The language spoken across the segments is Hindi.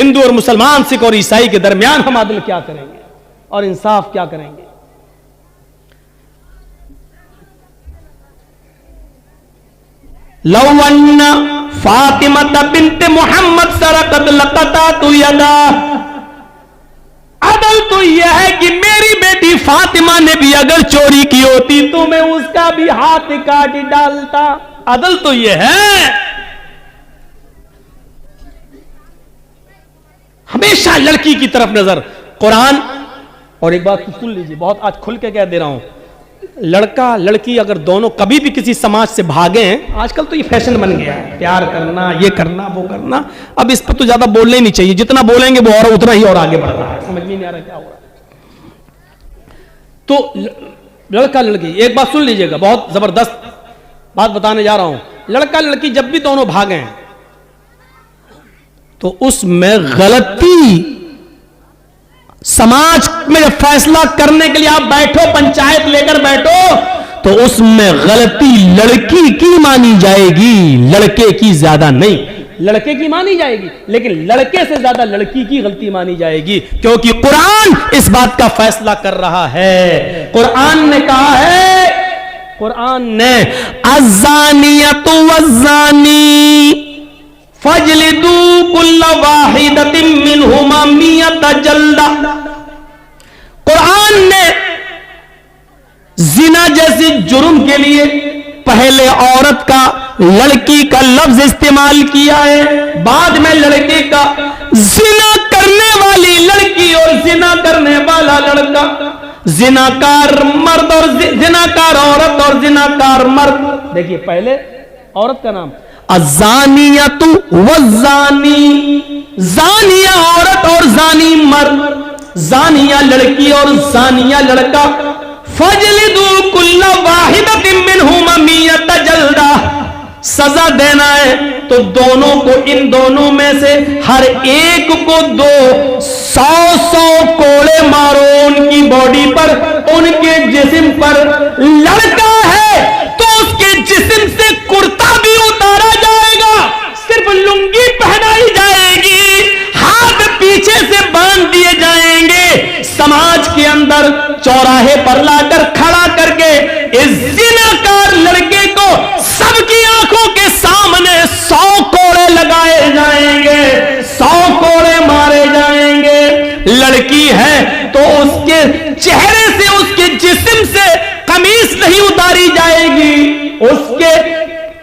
हिंदू और मुसलमान, सिख और ईसाई के दरमियान हम आदल क्या करेंगे और इंसाफ क्या करेंगे? लौवन्ना फातिमा बिन्त मोहम्मद सरकत लकता तु यदा। अदल तो यह है कि मेरी बेटी फातिमा ने भी अगर चोरी की होती तो मैं उसका भी हाथ काट डालता। अदल तो यह है। हमेशा लड़की की तरफ नजर। कुरान, और एक बात सुन लीजिए, बहुत आज खुल के कह दे रहा हूं, लड़का लड़की अगर दोनों कभी भी किसी समाज से भागे हैं, आजकल तो ये फैशन बन गया है, प्यार करना, ये करना, वो करना, अब इस पर तो ज्यादा बोलना ही नहीं चाहिए, जितना बोलेंगे वो और उतना ही और आगे बढ़ रहा है, समझ में नहीं आ रहा क्या हो रहा है। तो लड़का लड़की, एक बात सुन लीजिएगा, बहुत जबरदस्त बात बताने जा रहा हूं। लड़का लड़की जब भी दोनों भागे हैं तो उसमें गलती, समाज में जब फैसला करने के लिए आप बैठो, पंचायत लेकर बैठो, तो उसमें गलती लड़की की मानी जाएगी, लड़के की ज्यादा नहीं। लड़के की मानी जाएगी लेकिन लड़के से ज्यादा लड़की की गलती मानी जाएगी, क्योंकि कुरान इस बात का फैसला कर रहा है। कुरान ने कहा है, कुरान ने अज़्ज़ानियतु वज़्ज़ानी फजलिदू कुल्ल वाहिदतिन मिनहुमा मियत जल्दा। कुरान ने जिना जैसी जुर्म के लिए पहले औरत का, लड़की का लफ्ज इस्तेमाल किया है, बाद में लड़के का। जिना करने वाली लड़की और जिना करने वाला लड़का, जिनाकार मर्द और जिनाकार औरत और जिनाकार मर्द। देखिए पहले औरत का नाम अज़्ज़ानियतु वज़्ज़ानी, ज़ानिया औरत और ज़ानी मर्द, ज़ानिया लड़की और ज़ानिया लड़का। फजलिदू कुल्ल वाहिदतिन मिनहुमा मियत जल्दा, सजा देना है तो दोनों को, इन दोनों में से हर एक को 200 कोड़े मारो उनकी बॉडी पर, उनके जिस्म पर। लड़का है तो उसके जिस्म से कुर्ता भी उतारा जाएगा, सिर्फ लुंगी पहनाई जाएगी, हाथ पीछे से बांध दिए जाएंगे। समाज के अंदर चौराहे पर लाकर खड़ा करके इस जिनाकार लड़के को सबकी आंखों के सामने 100 कोड़े लगाए जाएंगे, 100 कोड़े मारे जाएंगे। लड़की है तो उसके चेहरे से, उसके जिस्म से कमीज नहीं उतारी जाएगी, उसके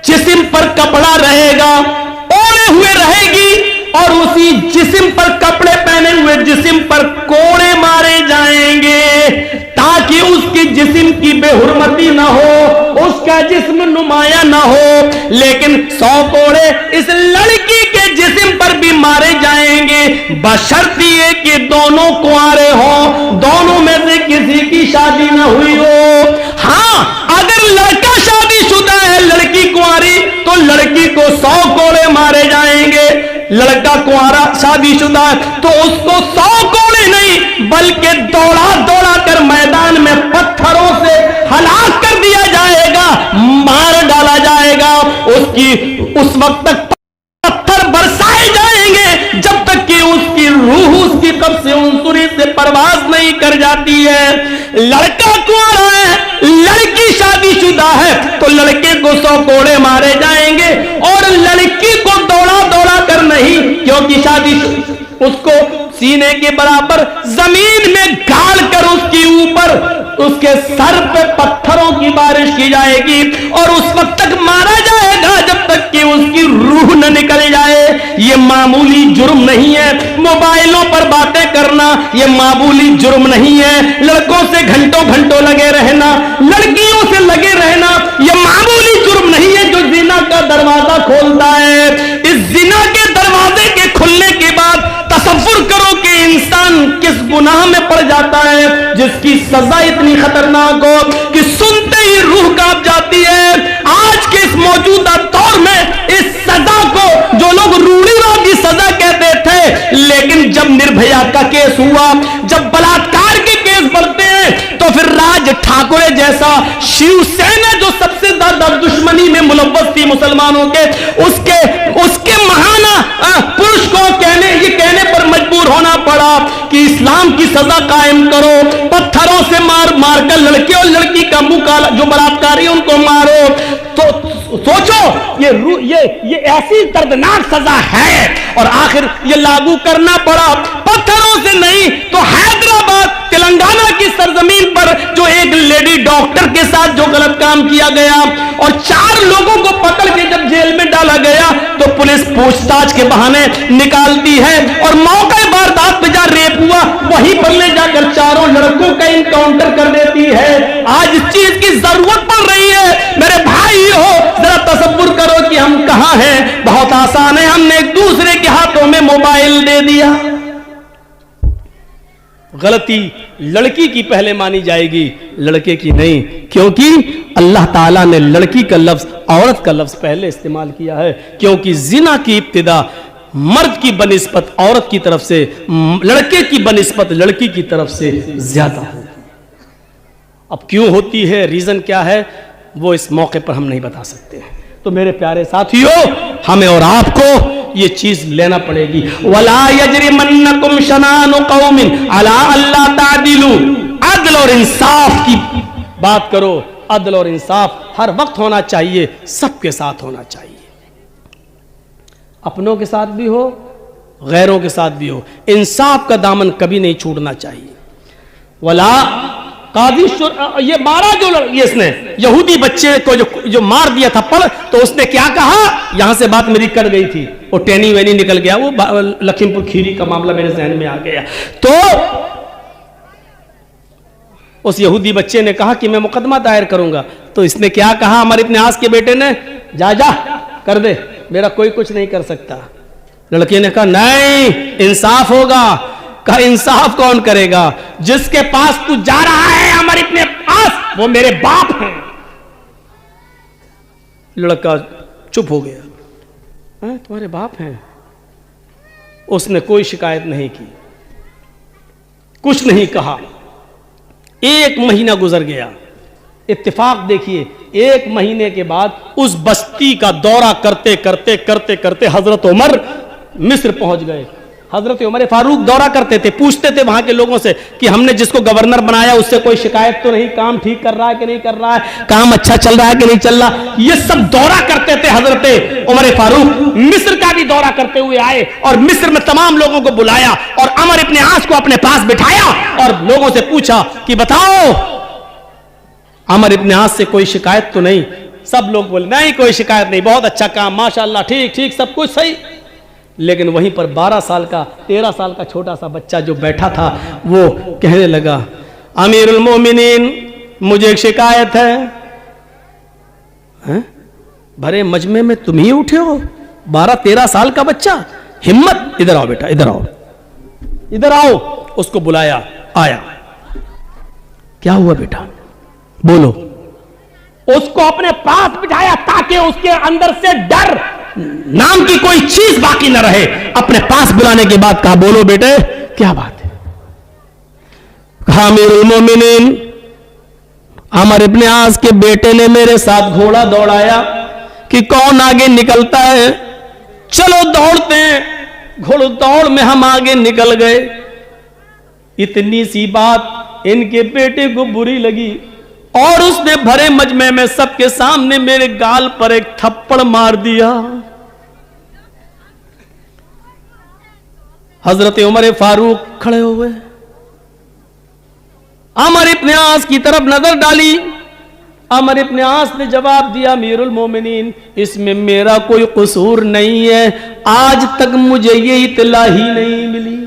जिस्म पर कपड़ा रहेगा, ओढ़े हुए रहेगी, और उसी जिस्म पर, कपड़े पहने हुए जिस्म पर कोड़े मारे जाएंगे ताकि उसकी जिस्म की बेहुरमती ना हो, उसका जिस्म नुमाया ना हो। लेकिन 100 कोड़े इस लड़की के जिस्म पर भी मारे जाएंगे, बशर्ते ये कि दोनों कुंवारे हों, दोनों में से किसी की शादी ना हुई हो। हाँ, अगर लड़का शादीशुदा है, लड़की कुंवारी, तो लड़की को 100 कोड़े मारे जाएंगे। लड़का कुंवारा शादीशुदा है तो उसको 100 कोड़े नहीं बल्कि दौड़ा दौड़ा कर मैदान में पत्थरों से हलाक कर दिया जाएगा, मार डाला जाएगा। उसकी उस वक्त तक पत्थर बरसाए जाएंगे जब तक कि उसकी रूह उसकी कब्र से, उनसुरी से परवाज नहीं कर जाती है। लड़का कुंवारा है, लड़की शादीशुदा है, तो लड़के को 100 कोड़े मारे जाएंगे और लड़की को दौड़ा दौड़ा कर नहीं, क्योंकि शादी उसको सीने के बराबर जमीन में गाड़ कर उसके ऊपर, उसके सर पे पत्थरों की बारिश की जाएगी और उस वक्त तक मारा जाएगा जब तक कि उसकी रूह न निकल जाए। ये मामूली जुर्म नहीं है। मोबाइलों पर बातें करना ये मामूली जुर्म नहीं है। लड़कों से घंटों घंटों लगे रहना, लड़कियों से लगे रहना ये मामूली जुर्म नहीं है जो जिना का दरवाजा खोलता है। इस जिना के दरवाजे के खुलने के बाद तसव्वुर करो कि इंसान किस गुनाह में पड़ जाता है जिसकी सजा इतनी खतरनाक हो कि सुनते ही रूह कांप जाती है। आज के इस मौजूदा दौर में इस सजा को जो लोग रूढ़िवादी सजा कहते थे, लेकिन जब निर्भया का केस हुआ, जब बलात्कार के केस बढ़ते हैं, तो फिर राज ठाकुरे जैसा शिवसेना जो सबसे ज्यादा दुश्मनी में मुलव्वस थी मुसलमानों के, उसके महाना पुरुष को कहने सजा कायम करो, पत्थरों से मार मार कर लड़के और लड़की का मुंह काला, जो बलात्कारी उनको मारो। तो सोचो ये ऐसी दर्दनाक सजा है और आखिर ये लागू करना पड़ा पत्थरों से नहीं तो हैदराबाद तेलंगाना की सरजमीन पर जो एक लेडी डॉक्टर के साथ जो गलत काम किया गया और 4 लोगों को पकड़ के जब जेल में डाला गया तो पुलिस पूछताछ के बहाने निकालती है और मौके वारदात पे जहां रेप हुआ वहीं पर ले जाकर 4 लड़कों का इनकाउंटर कर देती है। आज इस चीज की जरूरत पड़ रही है। मेरे भाई हो, जरा तसव्वुर करो कि हम कहां हैं। बहुत आसान है, हमने एक दूसरे के हाथों में मोबाइल दे दिया। गलती लड़की की पहले मानी जाएगी, लड़के की नहीं, क्योंकि अल्लाह ताला ने लड़की का लफ्ज औरत का लफ्ज पहले इस्तेमाल किया है, क्योंकि जिना की इब्तिदा मर्द की बनिस्बत औरत की तरफ से, लड़के की बनिस्बत लड़की की तरफ से ज्यादा होती है। अब क्यों होती है, रीजन क्या है, वो इस मौके पर हम नहीं बता सकते हैं। तो मेरे प्यारे साथियों, हमें और आपको ये चीज लेना पड़ेगी। वला यजरिमन्नकुम शनानु कौमिन अला अल्ला तादिलू, अदल और इंसाफ की बात करो। अदल और इंसाफ हर वक्त होना चाहिए, सबके साथ होना चाहिए, अपनों के साथ भी हो, गैरों के साथ भी हो। इंसाफ का दामन कभी नहीं छूटना चाहिए। वला काजी ये मारा जो ये इसने यहूदी बच्चे को जो मार दिया था पढ़, तो उसने क्या कहा, यहां से बात मेरी कट गई थी, वो टेनी वेनी निकल गया, वो लखीमपुर खीरी का मामला मेरे जहन में आ गया। तो उस यहूदी बच्चे ने कहा कि मैं मुकदमा दायर करूंगा। तो इसने क्या कहा, हमारे इब्न आस के बेटे ने, जा कर दे, मेरा कोई कुछ नहीं कर सकता। लड़के ने कहा नहीं, इंसाफ होगा। कहा इंसाफ कौन करेगा, जिसके पास तू जा रहा है हमारे इब्न आस, वो मेरे बाप हैं। लड़का चुप हो गया, तुम्हारे बाप हैं? उसने कोई शिकायत नहीं की, कुछ नहीं कहा। 1 महीना गुजर गया। इत्तेफाक देखिए, 1 महीने के बाद उस बस्ती का दौरा करते करते करते करते हजरत उमर मिस्र पहुंच गए। हजरत उमर फारूक दौरा करते थे, पूछते थे वहां के लोगों से कि हमने जिसको गवर्नर बनाया उससे कोई शिकायत तो नहीं, काम ठीक कर रहा है कि नहीं कर रहा है, काम अच्छा चल रहा है कि नहीं चल रहा। ये सब दौरा करते थे। हजरत उमर फारूक मिस्र का भी दौरा करते हुए आए और मिस्र में तमाम लोगों को बुलाया और अमर इब्न आस को अपने पास बिठाया और लोगों से पूछा कि बताओ अमर इब्न आस से कोई शिकायत तो नहीं। सब लोग बोले नहीं, कोई शिकायत नहीं, बहुत अच्छा काम, माशाअल्लाह, ठीक ठीक सब कुछ सही। लेकिन वहीं पर 12 साल का 13 साल का छोटा सा बच्चा जो बैठा था वो कहने लगा, अमीरुल मोमिनीन, मुझे एक शिकायत है। भरे मजमे में तुम ही उठे हो, 12-13 साल का बच्चा, हिम्मत, इधर आओ बेटा, इधर आओ, इधर आओ। उसको बुलाया, आया, क्या हुआ बेटा, बोलो। उसको अपने पास बिठाया ताकि उसके अंदर से डर नाम की कोई चीज बाकी न रहे। अपने पास बुलाने के बाद कहा, बोलो बेटे क्या बात है। कहा, अमीरुल मोमिनीन, अमर इब्न आस के बेटे ने मेरे साथ घोड़ा दौड़ाया कि कौन आगे निकलता है, चलो दौड़ते हैं। घोड़ दौड़ में हम आगे निकल गए। इतनी सी बात इनके बेटे को बुरी लगी और उसने भरे मजमे में सबके सामने मेरे गाल पर एक थप्पड़ मार दिया। हजरत उमर फारूक खड़े हुए, अमर इब्न आस की तरफ नजर डाली। अमर इब्न आस ने जवाब दिया, अमीरुल मोमिनीन, इसमें मेरा कोई कसूर नहीं है, आज तक मुझे ये इत्तला ही नहीं मिली।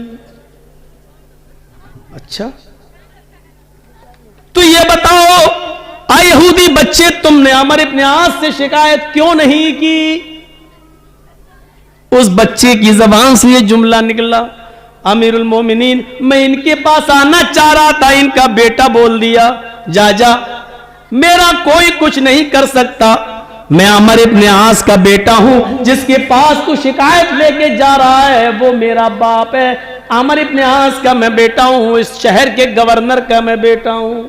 अच्छा, तो ये बताओ यहूदी बच्चे, तुमने अमर इब्न आस से शिकायत क्यों नहीं की? उस बच्चे की जबान से ये जुमला निकला, अमीरुल मोमिनीन, मैं इनके पास आना चाह रहा था, इनका बेटा बोल दिया जा, मेरा कोई कुछ नहीं कर सकता, मैं अमर इब्न आस का बेटा हूं, जिसके पास तू शिकायत लेके जा रहा है वो मेरा बाप है। अमर इब्न आस का मैं बेटा हूं, इस शहर के गवर्नर का मैं बेटा हूं।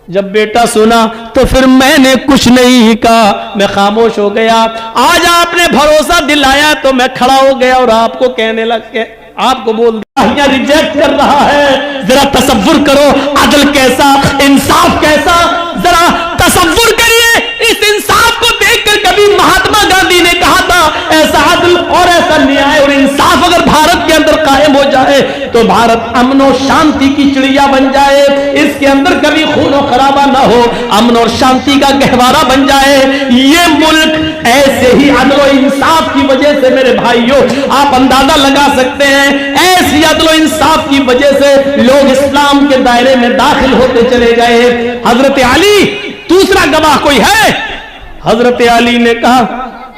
जब बेटा सुना तो फिर मैंने कुछ नहीं कहा, मैं खामोश हो गया। आज आपने भरोसा दिलाया तो मैं खड़ा हो गया और आपको कहने लग के आपको बोल दिया रिजेक्ट कर रहा है। जरा तसव्वुर करो अदल कैसा, इंसाफ कैसा, जरा तसव्वुर करिए। इस इंसाफ को देखकर कभी महात्मा गांधी ने कहा था ऐसा अदल और ऐसा न्याय और इंसाफ अगर भारत के अंदर कायम हो जाए तो भारत अमन और शांति की चिड़िया बन जाए, इसके अंदर कभी खून और खराबा ना हो, अमन और शांति का गहवारा बन जाए। ये मुल्क ऐसे ही अदल और इंसाफ की वजह से मेरे भाइयों आप अंदाजा लगा सकते हैं, ऐसी अदल और इंसाफ की वजह से लोग इस्लाम के दायरे में दाखिल होते चले गए। हजरत अली दूसरा गवाह कोई है? हजरत अली ने कहा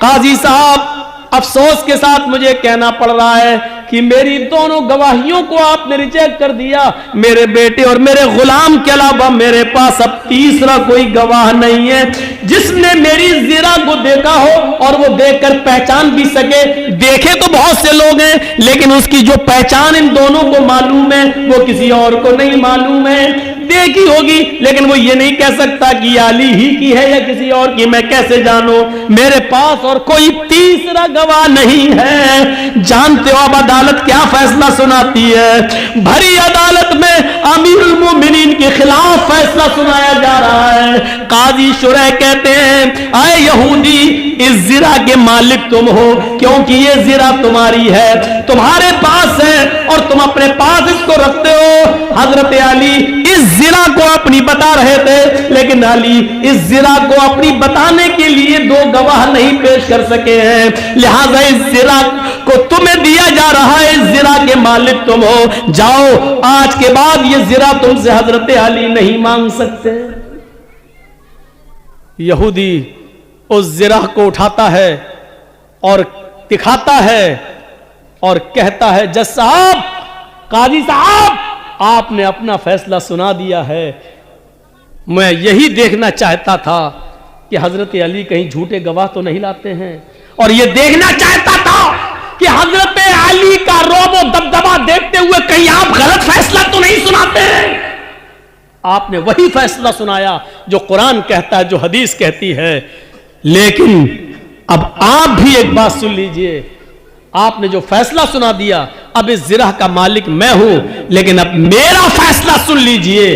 काजी साहब अफसोस के साथ मुझे कहना पड़ रहा है कि मेरी दोनों गवाहियों को आपने रिजेक्ट कर दिया। मेरे बेटे और मेरे गुलाम के अलावा मेरे पास अब तीसरा कोई गवाह नहीं है जिसने मेरी ज़िरा को देखा हो और वो देखकर पहचान भी सके। देखे तो बहुत से लोग हैं लेकिन उसकी जो पहचान इन दोनों को मालूम है वो किसी और को नहीं मालूम है। देखी होगी लेकिन वो ये नहीं कह सकता कि अली ही की है या किसी और की, मैं कैसे जानूं? मेरे पास और कोई तीसरा गवाह नहीं है। जानते हो अब अदालत क्या फैसला सुनाती है? भरी अदालत में अमीरुल मोमिनीन के खिलाफ फैसला सुनाया जा रहा है। काजी शुरह कहते हैं आए यहूदी इस ज़िरा के मालिक तुम हो क्योंकि ये ज़िरा तुम्हारी है, तुम्हारे पास है और तुम अपने पास इसको रखते हो। हजरत अली इस ज़िरा को अपनी बता रहे थे लेकिन अली इस ज़िरा को अपनी बताने के लिए दो गवाह नहीं पेश कर सके हैं, लिहाजा इस ज़िरा को तुम्हें दिया जा रहा है। इस ज़िरा के मालिक तुम हो, जाओ आज के बाद ये ज़िरा तुमसे हजरत अली नहीं मांग सकते। यहूदी उस ज़िरा को उठाता है और दिखाता है और कहता है जज साहब, काजी साहब, आपने अपना फैसला सुना दिया है। मैं यही देखना चाहता था कि हजरत अली कहीं झूठे गवाह तो नहीं लाते हैं और यह देखना चाहता था कि हजरत अली का रोब और दबदबा देखते हुए कहीं आप गलत फैसला तो नहीं सुनाते हैं। आपने वही फैसला सुनाया जो कुरान कहता है, जो हदीस कहती है। लेकिन अब आप भी एक बात सुन लीजिए, आपने जो फैसला सुना दिया, अब इस ज़िरा का मालिक मैं हूं, लेकिन अब मेरा फैसला सुन लीजिए।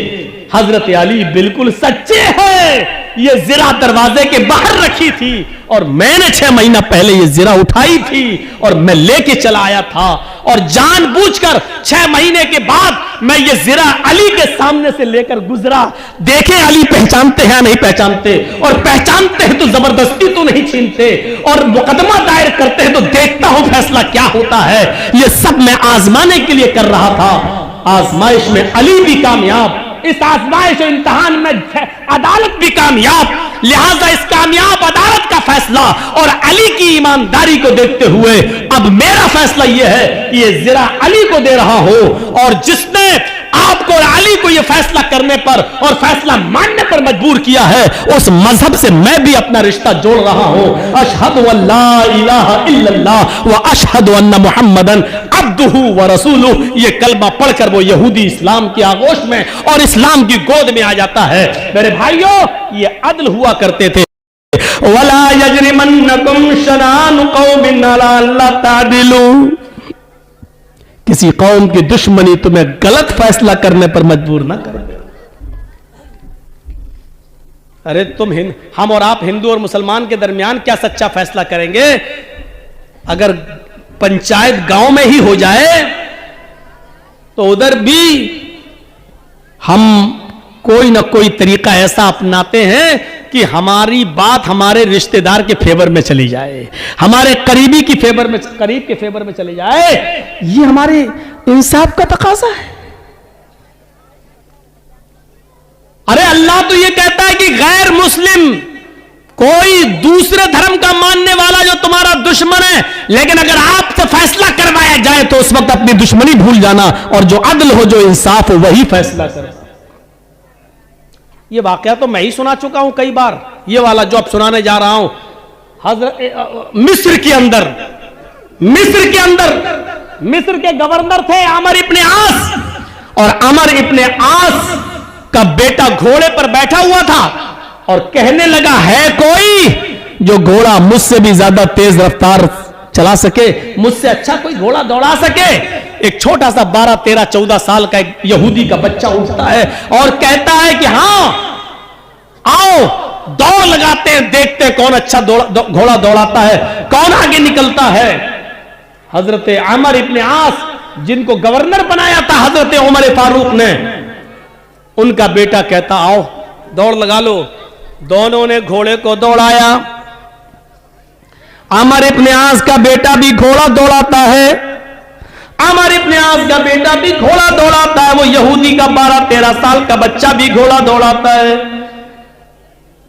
हजरत अली बिल्कुल सच्चे हैं। ये ज़िरा दरवाजे के बाहर रखी थी और मैंने 6 महीना पहले ये ज़िरा उठाई थी और मैं लेके चला आया था और जानबूझकर 6 महीने के बाद मैं ये ज़िरा अली के सामने से लेकर गुजरा। देखें अली पहचानते हैं नहीं पहचानते, और पहचानते हैं तो जबरदस्ती तो नहीं छीनते, और मुकदमा दायर करते हैं तो देखता हूं फैसला क्या होता है। ये सब मैं आजमाने के लिए कर रहा था। आजमाइश में अली भी कामयाब, इस आजमाइश इम्तिहान में अदालत भी कामयाब। लिहाजा इस कामयाब अदालत का फैसला और अली की ईमानदारी को देखते हुए अब मेरा फैसला यह है कि ये ज़िरा अली को दे रहा हो, और जिसने आपको और अली को यह फैसला करने पर और फैसला मानने पर मजबूर किया है उस मजहब से मैं भी अपना रिश्ता जोड़ रहा हूं। अशहदु अल्ला इलाहा इल्लल्लाह व अशहदु अन्ना मुहम्मदन अब्दुहु व रसूलुहु, ये कलमा पढ़कर वो यहूदी इस्लाम की आगोश में और इस्लाम की गोद में आ जाता है। मेरे भाइयों, ये अदल हुआ करते थे। वला यजरिमन्नकुम शनानु कौमिन अला अल्ला तादिलू, किसी कौम की दुश्मनी तुम्हें गलत फैसला करने पर मजबूर ना करे। अरे हम और आप हिंदू और मुसलमान के दरमियान क्या सच्चा फैसला करेंगे? अगर पंचायत गांव में ही हो जाए तो उधर भी हम कोई ना कोई तरीका ऐसा अपनाते हैं कि हमारी बात हमारे रिश्तेदार के फेवर में चली जाए, हमारे करीब के फेवर में चली जाए। ये हमारे इंसाफ का तकाजा है। अरे अल्लाह तो ये कहता है कि गैर मुस्लिम कोई दूसरे धर्म का मानने वाला जो तुम्हारा दुश्मन है, लेकिन अगर आपसे फैसला करवाया जाए तो उस वक्त अपनी दुश्मनी भूल जाना और जो अदल हो, जो इंसाफ हो, वही फैसला करे। ये वाकया तो मैं ही सुना चुका हूं कई बार, ये वाला जो अब सुनाने जा रहा हूं। मिस्र के अंदर मिस्र के गवर्नर थे अमर इब्ने आस, और अमर इब्ने आस का बेटा घोड़े पर बैठा हुआ था और कहने लगा, है कोई जो घोड़ा मुझसे भी ज्यादा तेज रफ्तार चला सके, मुझसे अच्छा कोई घोड़ा दौड़ा सके? एक छोटा सा 12, 13, 14 साल का एक यहूदी का बच्चा उठता है और कहता है कि हां आओ दौड़ लगाते हैं, देखते हैं कौन अच्छा घोड़ा दौड़ाता है, कौन आगे निकलता है। हजरत अमर इब्ने आस, जिनको गवर्नर बनाया था हजरत उमर फारूक ने, उनका बेटा कहता आओ दौड़ लगा लो। दोनों ने घोड़े को दौड़ाया। अमर इब्ने आस का बेटा भी घोड़ा दौड़ाता है, अमर इब्ने आस का बेटा भी घोड़ा दौड़ाता है, वो यहूदी का 12, 13 साल का बच्चा भी घोड़ा दौड़ाता है।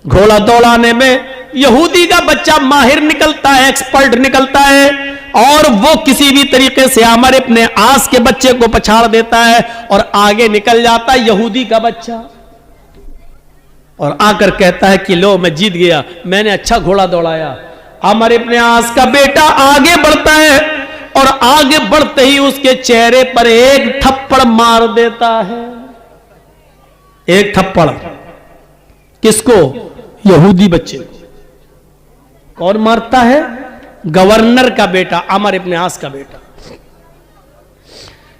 घोड़ा दौड़ाने में यहूदी का बच्चा माहिर निकलता है, एक्सपर्ट निकलता है, और वो किसी भी तरीके से अमर इब्ने आस के बच्चे को पछाड़ देता है और आगे निकल जाता है यहूदी का बच्चा, और आकर कहता है कि लो मैं जीत गया, मैंने अच्छा घोड़ा दौड़ाया। अमर इब्ने आस का बेटा आगे बढ़ता है और आगे बढ़ते ही उसके चेहरे पर एक थप्पड़ मार देता है। एक थप्पड़ किसको? यहूदी बच्चे को। कौन मारता है? गवर्नर का बेटा, अमर इब्ने आस का बेटा।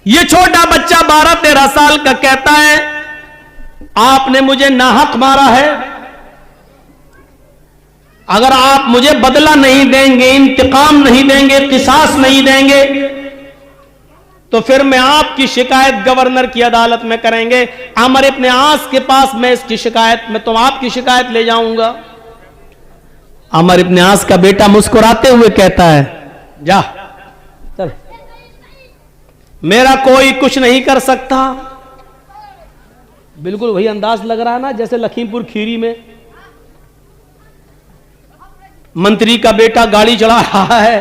यह छोटा बच्चा 12, 13 साल का कहता है आपने मुझे नाहक मारा है, अगर आप मुझे बदला नहीं देंगे, इंतकाम नहीं देंगे, किसास नहीं देंगे, तो फिर मैं आपकी शिकायत गवर्नर की अदालत में करेंगे। अमर इब्ने आस के पास मैं इसकी शिकायत में तो आपकी शिकायत ले जाऊंगा। अमर इब्ने आस का बेटा मुस्कुराते हुए कहता है जा चल, मेरा कोई कुछ नहीं कर सकता। बिल्कुल वही अंदाज लग रहा है ना जैसे लखीमपुर खीरी में मंत्री का बेटा गाड़ी चढ़ा रहा है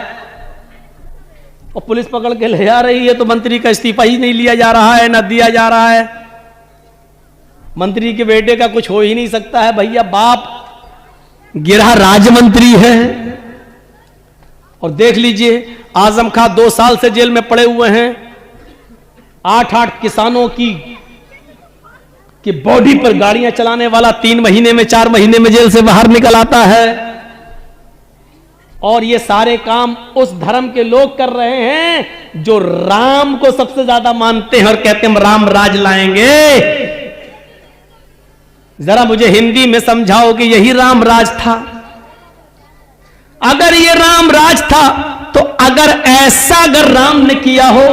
और पुलिस पकड़ के ले जा रही है, तो मंत्री का इस्तीफा ही नहीं लिया जा रहा है, ना दिया जा रहा है। मंत्री के बेटे का कुछ हो ही नहीं सकता है भैया, बाप गिरा राजमंत्री है। और देख लीजिए आजम खां 2 साल से जेल में पड़े हुए हैं, 8 किसानों की बॉडी पर गाड़ियां चलाने वाला 3 महीने में 4 महीने में जेल से बाहर निकल आता है। और ये सारे काम उस धर्म के लोग कर रहे हैं जो राम को सबसे ज्यादा मानते हैं और कहते हैं हम राम राज लाएंगे। जरा मुझे हिंदी में समझाओ कि यही राम राज था? अगर ये राम राज था तो अगर राम ने किया हो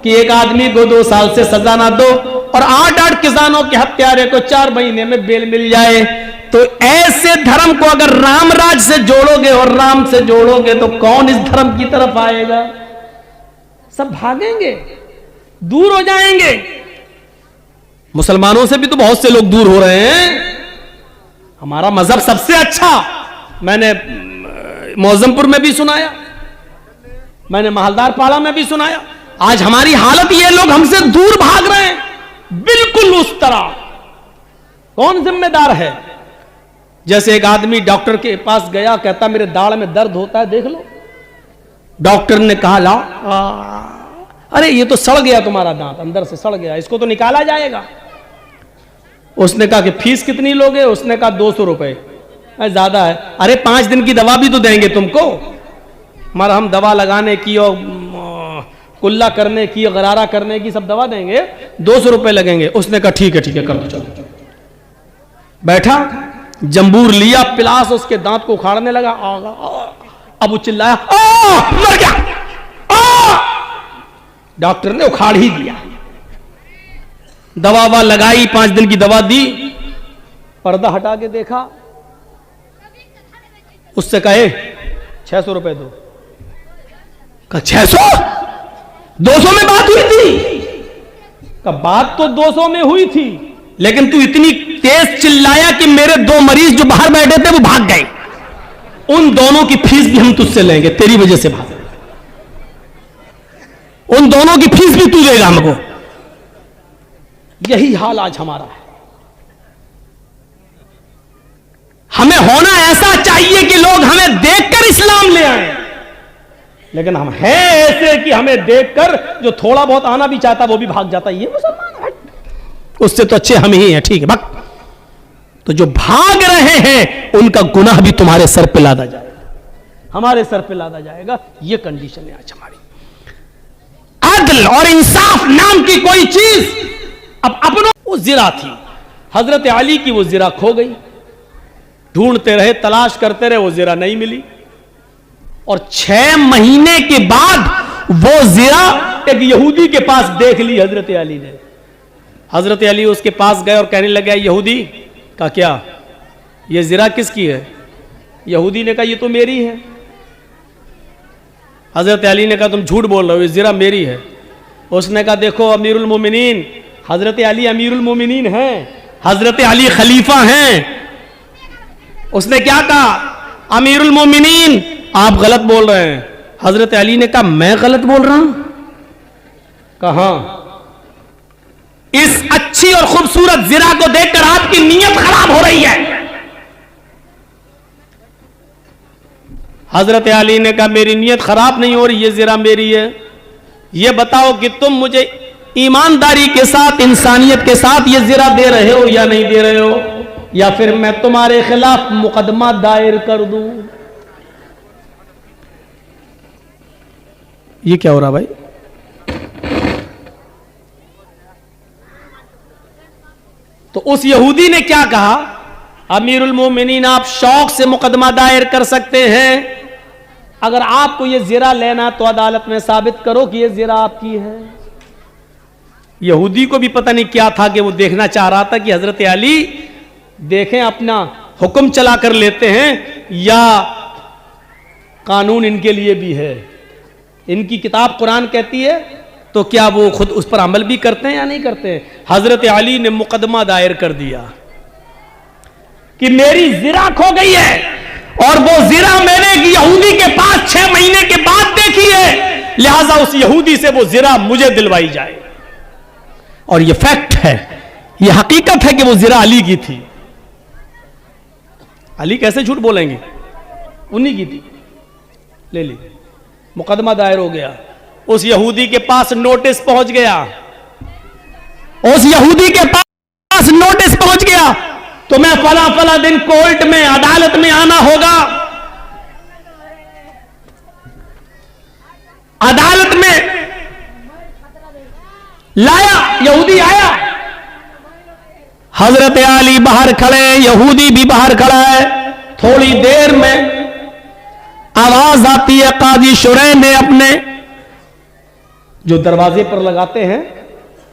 कि एक आदमी को 2 साल से सजा ना दो और 8 किसानों के हत्यारे को 4 महीने में बेल मिल जाए, तो ऐसे धर्म को अगर राम राज से जोड़ोगे और राम से जोड़ोगे तो कौन इस धर्म की तरफ आएगा? सब भागेंगे, दूर हो जाएंगे। मुसलमानों से भी तो बहुत से लोग दूर हो रहे हैं। हमारा मजहब सबसे अच्छा, मैंने मौजमपुर में भी सुनाया, मैंने महलदार पाड़ा में भी सुनाया। आज हमारी हालत ये, लोग हमसे दूर भाग रहे हैं, बिल्कुल उस तरह। कौन जिम्मेदार है? जैसे एक आदमी डॉक्टर के पास गया, कहता मेरे दाढ़ में दर्द होता है, देख लो। डॉक्टर ने कहा लाओ, अरे ये तो सड़ गया तुम्हारा दांत, अंदर से सड़ गया, इसको तो निकाला जाएगा। उसने कहा कि फीस कितनी लोगे? उसने कहा 200 रुपए। ज्यादा है। अरे 5 दिन की दवा भी तो देंगे तुमको, मगर हम दवा लगाने की और कुल्ला करने की, गरारा करने की सब दवा देंगे, 200 रुपए लगेंगे। उसने कहा ठीक है कर दो, चलो। बैठा, जंबूर लिया, पिलास उसके दांत को उखाड़ने लगा। अब वो चिल्लाया मर गया। डॉक्टर ने उखाड़ ही दिया, दवा लगाई, 5 दिन की दवा दी, पर्दा हटा के देखा, उससे कहे 600 रुपए दो। कहा 600? 200 में बात हुई थी। कहा बात तो 200 में हुई थी, लेकिन तू इतनी तेज चिल्लाया कि मेरे 2 मरीज जो बाहर बैठे थे वो भाग गए। उन दोनों की फीस भी हम तुझसे लेंगे, तेरी वजह से भाग। उन दोनों की फीस भी तू देगा हमको। यही हाल आज हमारा है। हमें होना ऐसा चाहिए कि लोग हमें देखकर इस्लाम ले आए, लेकिन हम हैं ऐसे कि हमें देखकर जो थोड़ा बहुत आना भी चाहता वो भी भाग जाता है। ये मुसलमान है, उससे तो अच्छे हम ही हैं, ठीक है भक्त। तो जो भाग रहे हैं उनका गुनाह भी तुम्हारे सर पे लादा जाएगा, हमारे सर पे लादा जाएगा। ये कंडीशन है आज हमारी। अदल और इंसाफ नाम की कोई चीज अब अपनों, वो जिरा थी हजरत अली की, वो जिरा खो गई। ढूंढते रहे, तलाश करते रहे, वो जिरा नहीं मिली। और 6 महीने के बाद वो जिरा एक यहूदी के पास देख ली हजरत अली ने। हजरत अली उसके पास गए और कहने लगे, यहूदी का क्या, ये जिरा किसकी है? यहूदी ने कहा, ये तो मेरी है। हजरत अली ने कहा, तुम झूठ बोल रहे हो, ये जिरा मेरी है। उसने कहा, देखो अमीरुल मोमिनीन, हजरत अली अमीरुल मोमिनीन हैं, हजरत अली खलीफा हैं। उसने क्या कहा, अमीरुल मोमिनीन आप गलत बोल रहे हैं। हजरत अली ने कहा, मैं गलत बोल रहा हूं? कहा, इस अच्छी और खूबसूरत जिरा को देखकर आपकी नीयत खराब हो रही है। हजरत अली ने कहा, मेरी नीयत खराब नहीं हो रही, ये जिरा मेरी है। ये बताओ कि तुम मुझे ईमानदारी के साथ, इंसानियत के साथ ये जिरा दे रहे हो या नहीं दे रहे हो, या फिर मैं तुम्हारे खिलाफ मुकदमा दायर कर दूं। ये क्या हो रहा भाई? तो उस यहूदी ने क्या कहा, अमीरुल मोमिनीन आप शौक से मुकदमा दायर कर सकते हैं, अगर आपको यह जिरा लेना तो अदालत में साबित करो कि यह जिरा आपकी है। यहूदी को भी पता नहीं क्या था कि वो देखना चाह रहा था कि हजरत अली देखें अपना हुक्म चला कर लेते हैं या कानून इनके लिए भी है। इनकी किताब कुरान कहती है तो क्या वो खुद उस पर अमल भी करते हैं या नहीं करते हैं? हजरत अली ने मुकदमा दायर कर दिया कि मेरी जिरा खो गई है और वो जिरा मैंने एक यहूदी के पास 6 महीने के बाद देखी है, लिहाजा उस यहूदी से वो जिरा मुझे दिलवाई जाए। और ये फैक्ट है, ये हकीकत है कि वो जिरा अली की थी। अली कैसे झूठ बोलेंगे, उन्हीं की थी। ले ली, मुकदमा दायर हो गया। उस यहूदी के पास नोटिस पहुंच गया, उस यहूदी के पास नोटिस पहुंच गया, तुम्हें फला फला दिन कोर्ट में, अदालत में आना होगा। अदालत में लाया, यहूदी आया, हजरत अली बाहर खड़े, यहूदी भी बाहर खड़ा है। थोड़ी देर में आवाज आती है, काजी शुरै ने अपने जो दरवाजे पर लगाते हैं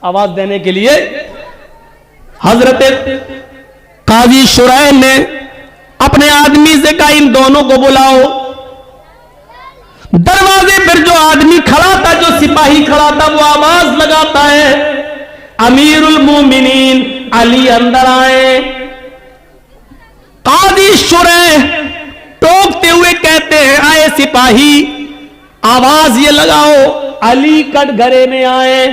आवाज देने के लिए, हजरत काजी शुरै ने अपने आदमी से कहा, इन दोनों को बुलाओ। दरवाजे पर जो आदमी खड़ा था, जो सिपाही खड़ा था, वो आवाज लगाता है, अमीरुल मोमिनीन अली अंदर आए। काजी शुरै टोकते हुए कहते हैं, आए सिपाही, आवाज ये लगाओ, अली कटघरे में आए,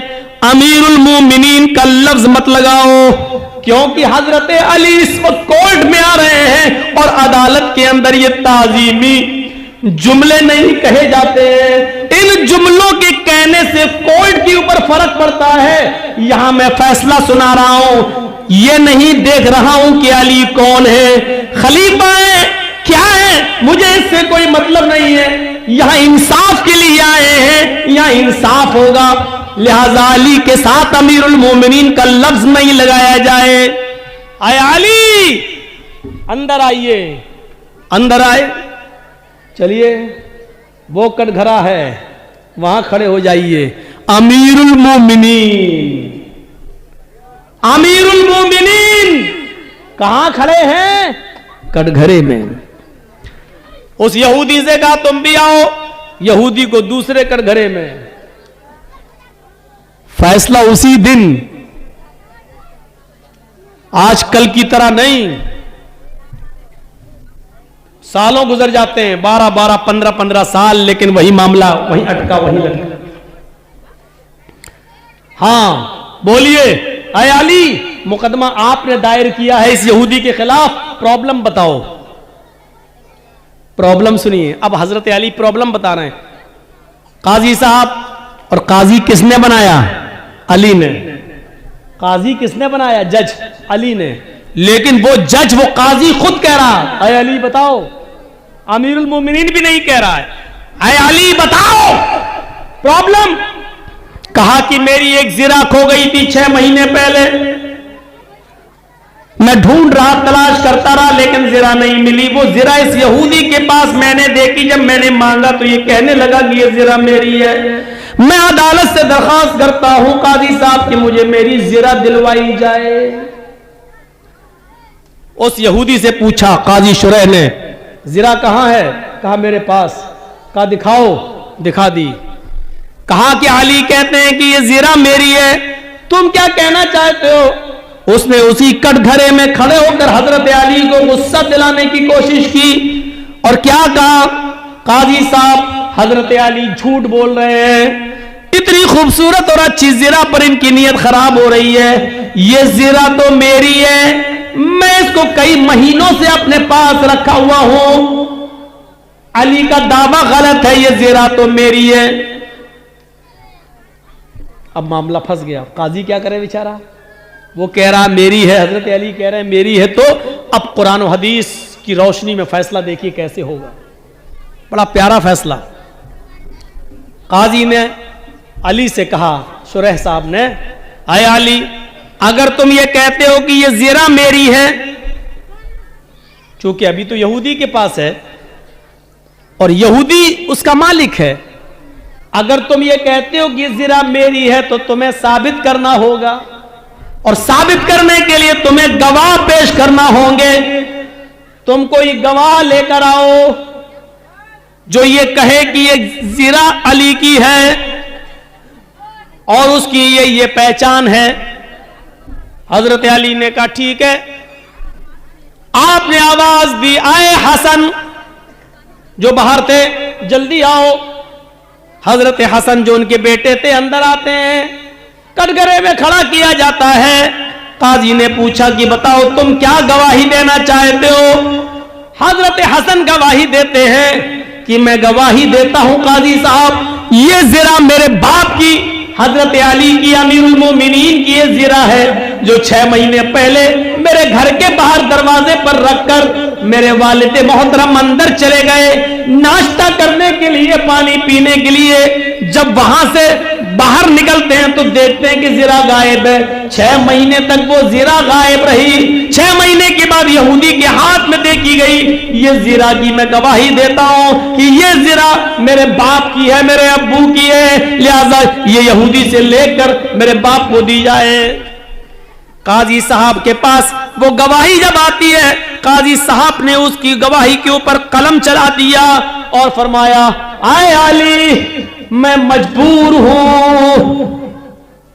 अमीरुल मोमिनीन का लफ्ज मत लगाओ, क्योंकि हजरत अली इस वक्त कोर्ट में आ रहे हैं और अदालत के अंदर ये ताजीमी जुमले नहीं कहे जाते हैं। इन जुमलों के कहने से कोर्ट के ऊपर फर्क पड़ता है। यहां मैं फैसला सुना रहा हूं, ये नहीं देख रहा हूं कि अली कौन है, खलीफा है, क्या है, मुझे इससे कोई मतलब नहीं है। यहां इंसाफ के लिए आए हैं, यहां इंसाफ होगा, लिहाजा अली के साथ अमीरुल मोमिनीन का लफ्ज नहीं लगाया जाए। आए अली, अंदर आइए। अंदर आए, चलिए वो कटघरा है, वहां खड़े हो जाइए। अमीरुल मोमिनीन, अमीरुल मोमिनीन कहां खड़े हैं? कटघरे में। उस यहूदी से कहा, तुम भी आओ। यहूदी को दूसरे कटघरे में। फैसला उसी दिन, आजकल की तरह नहीं। सालों गुजर जाते हैं, 12-12, 15-15 साल, लेकिन वही मामला वहीं अटका, वहीं लटका। हाँ बोलिए, अय अली, मुकदमा आपने दायर किया है इस यहूदी के खिलाफ, प्रॉब्लम बताओ। प्रॉब्लम सुनिए। अब हजरत अली प्रॉब्लम बता रहे हैं। काजी साहब, और काजी किसने बनाया? अली ने। काजी किसने बनाया? जज अली ने। लेकिन वो जज, वो काजी खुद कह रहा है, अय अली बताओ। अमीरुल मोमिनीन भी नहीं कह रहा है, अय अली बताओ प्रॉब्लम। कहा कि मेरी एक जिरा खो गई थी 6 महीने पहले, मैं ढूंढ रहा, तलाश करता रहा, लेकिन जिरा नहीं मिली। वो जिरा इस यहूदी के पास मैंने देखी, जब मैंने मांगा तो ये कहने लगा कि ये जिरा मेरी है। मैं अदालत से दरखास्त करता हूं काजी साहब कि मुझे मेरी जिरा दिलवाई जाए। उस यहूदी से पूछा काजी शुरैह ने, जिरा कहां है? कहा मेरे पास। कहा दिखाओ, दिखा दी। कहा कि अली कहते हैं कि ये जिरा मेरी है, तुम क्या कहना चाहते हो? उसने उसी कटघरे में खड़े होकर हजरत अली को गुस्सा दिलाने की कोशिश की और क्या कहा, काजी साहब हजरत अली झूठ बोल रहे हैं, इतनी खूबसूरत और अच्छी जिरा पर इनकी नीयत खराब हो रही है। ये जिरा तो मेरी है, मैं इसको कई महीनों से अपने पास रखा हुआ हूं। अली का दावा गलत है, ये जिरा तो मेरी है। अब मामला फंस गया। काजी क्या करे बेचारा, वो कह रहा मेरी है, हजरत अली कह रहे हैं मेरी है। तो अब कुरान और हदीस की रोशनी में फैसला देखिए कैसे होगा। बड़ा प्यारा फैसला। काजी ने अली से कहा, शुरैह साहब ने, आए अली, अगर तुम ये कहते हो कि ये जिरा मेरी है, चूंकि अभी तो यहूदी के पास है और यहूदी उसका मालिक है, अगर तुम ये कहते हो कि जिरा मेरी है तो तुम्हें साबित करना होगा, और साबित करने के लिए तुम्हें गवाह पेश करना होंगे। तुम कोई गवाह लेकर आओ जो ये कहे कि ये जिरा अली की है और उसकी ये पहचान है। हजरत अली ने कहा ठीक है। आपने आवाज दी, आए हसन, जो बाहर थे, जल्दी आओ। हजरत हसन जो उनके बेटे थे अंदर आते हैं, कटघरे में खड़ा किया जाता है। काजी ने पूछा कि बताओ तुम क्या गवाही देना चाहते हो? हजरत हसन गवाही देते हैं कि मैं गवाही देता हूं काजी साहब, ये जिरा मेरे बाप की, हजरत अली की, अमीरुल मोमिनीन की ये जिरा है जो 6 महीने पहले मेरे घर के बाहर दरवाजे पर रखकर मेरे वालिद मोहतरम अंदर चले गए नाश्ता करने के लिए, पानी पीने के लिए। जब वहां से बाहर निकलते हैं तो देखते हैं कि जिरा गायब है। 6 महीने तक वो जिरा गायब रही। 6 महीने के बाद यहूदी के हाथ में देखी गई ये जिरा की मैं गवाही देता हूं कि ये जिरा मेरे बाप की है, मेरे अब्बू की है, लिहाजा ये यहूदी से लेकर मेरे बाप को दी जाए। काजी साहब के पास वो गवाही जब आती है, काजी साहब ने उसकी गवाही के ऊपर कलम चला दिया और फरमाया, आए अली, मैं मजबूर हूं,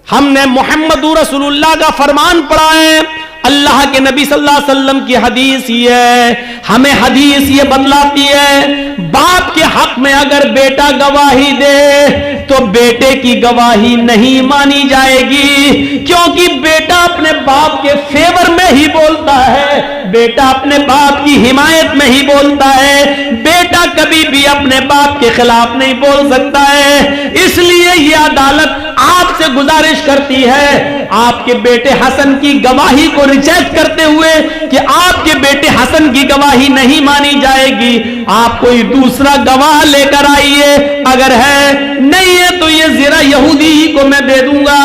हमने मुहम्मदुर रसूलुल्लाह का फरमान पढ़ा है, अल्लाह के नबी सल्लल्लाहु अलैहि वसल्लम की हदीस ये, हमें हदीस ये बतलाती है बाप के हक में अगर बेटा गवाही दे तो बेटे की गवाही नहीं मानी जाएगी, क्योंकि बेटा अपने बाप के फेवर में ही बोलता है, बेटा अपने बाप की हिमायत में ही बोलता है, बेटा कभी भी अपने बाप के खिलाफ नहीं बोल सकता है। इसलिए ये अदालत आपसे गुजारिश करती है आपके बेटे हसन की गवाही को रिजेक्ट करते हुए कि आपके बेटे हसन की गवाही नहीं मानी जाएगी, आप कोई दूसरा गवाह लेकर आइए, अगर है नहीं है तो ये जिरा यहूदी ही को मैं दे दूंगा,